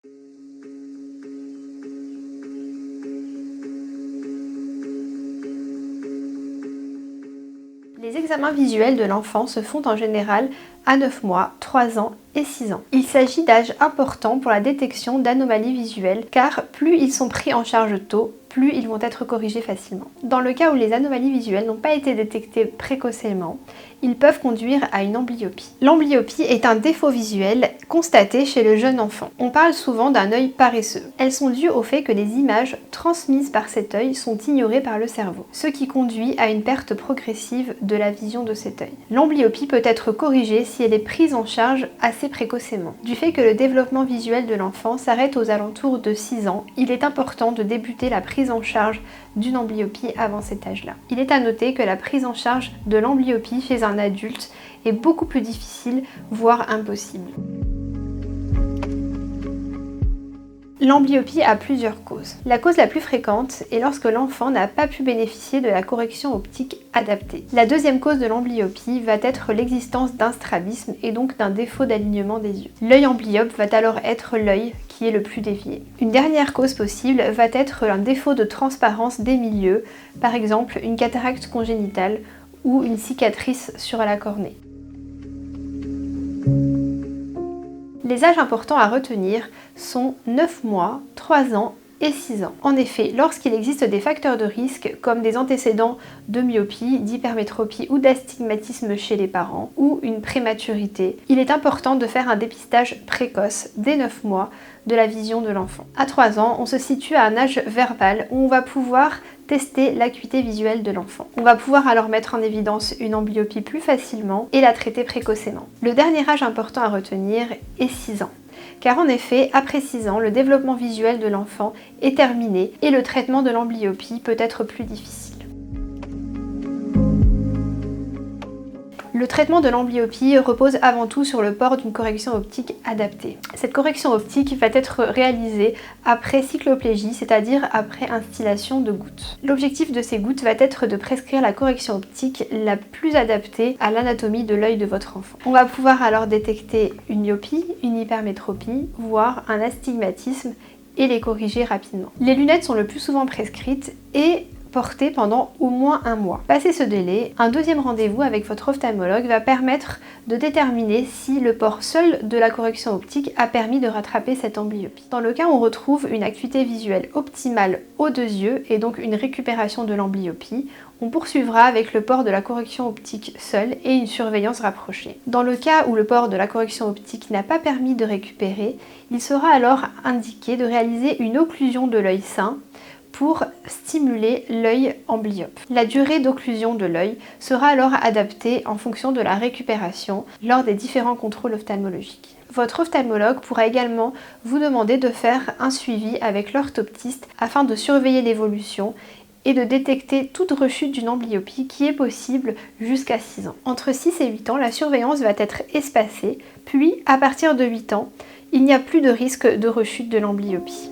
Les examens visuels de l'enfant se font en général à 9 mois, 3 ans et 6 ans. Il s'agit d'âges importants pour la détection d'anomalies visuelles car plus ils sont pris en charge tôt, plus ils vont être corrigés facilement. Dans le cas où les anomalies visuelles n'ont pas été détectées précocement, ils peuvent conduire à une amblyopie. L'amblyopie est un défaut visuel constaté chez le jeune enfant. On parle souvent d'un œil paresseux. Elles sont dues au fait que les images transmises par cet œil sont ignorées par le cerveau, ce qui conduit à une perte progressive de la vision de cet œil. L'amblyopie peut être corrigée si elle est prise en charge assez précocement. Du fait que le développement visuel de l'enfant s'arrête aux alentours de 6 ans, il est important de débuter la prise en charge d'une amblyopie avant cet âge-là. Il est à noter que la prise en charge de l'amblyopie chez un adulte est beaucoup plus difficile, voire impossible. L'amblyopie a plusieurs causes. La cause la plus fréquente est lorsque l'enfant n'a pas pu bénéficier de la correction optique adaptée. La deuxième cause de l'amblyopie va être l'existence d'un strabisme et donc d'un défaut d'alignement des yeux. L'œil amblyope va alors être l'œil qui est le plus dévié. Une dernière cause possible va être un défaut de transparence des milieux, par exemple une cataracte congénitale ou une cicatrice sur la cornée. Les âges importants à retenir sont 9 mois, 3 ans et 6 ans. En effet, lorsqu'il existe des facteurs de risque comme des antécédents de myopie, d'hypermétropie ou d'astigmatisme chez les parents ou une prématurité, il est important de faire un dépistage précoce dès 9 mois de la vision de l'enfant. À 3 ans, on se situe à un âge verbal où on va pouvoir tester l'acuité visuelle de l'enfant. On va pouvoir alors mettre en évidence une amblyopie plus facilement et la traiter précocement. Le dernier âge important à retenir est 6 ans. Car en effet, après 6 ans, le développement visuel de l'enfant est terminé et le traitement de l'amblyopie peut être plus difficile. Le traitement de l'amblyopie repose avant tout sur le port d'une correction optique adaptée. Cette correction optique va être réalisée après cycloplégie, c'est-à-dire après instillation de gouttes. L'objectif de ces gouttes va être de prescrire la correction optique la plus adaptée à l'anatomie de l'œil de votre enfant. On va pouvoir alors détecter une myopie, une hypermétropie, voire un astigmatisme et les corriger rapidement. Les lunettes sont le plus souvent prescrites et portée pendant au moins un mois. Passé ce délai, un deuxième rendez-vous avec votre ophtalmologue va permettre de déterminer si le port seul de la correction optique a permis de rattraper cette amblyopie. Dans le cas où on retrouve une acuité visuelle optimale aux deux yeux et donc une récupération de l'amblyopie, on poursuivra avec le port de la correction optique seul et une surveillance rapprochée. Dans le cas où le port de la correction optique n'a pas permis de récupérer, il sera alors indiqué de réaliser une occlusion de l'œil sain pour stimuler l'œil amblyope. La durée d'occlusion de l'œil sera alors adaptée en fonction de la récupération lors des différents contrôles ophtalmologiques. Votre ophtalmologue pourra également vous demander de faire un suivi avec l'orthoptiste afin de surveiller l'évolution et de détecter toute rechute d'une amblyopie qui est possible jusqu'à 6 ans. Entre 6 et 8 ans, la surveillance va être espacée, puis à partir de 8 ans, il n'y a plus de risque de rechute de l'amblyopie.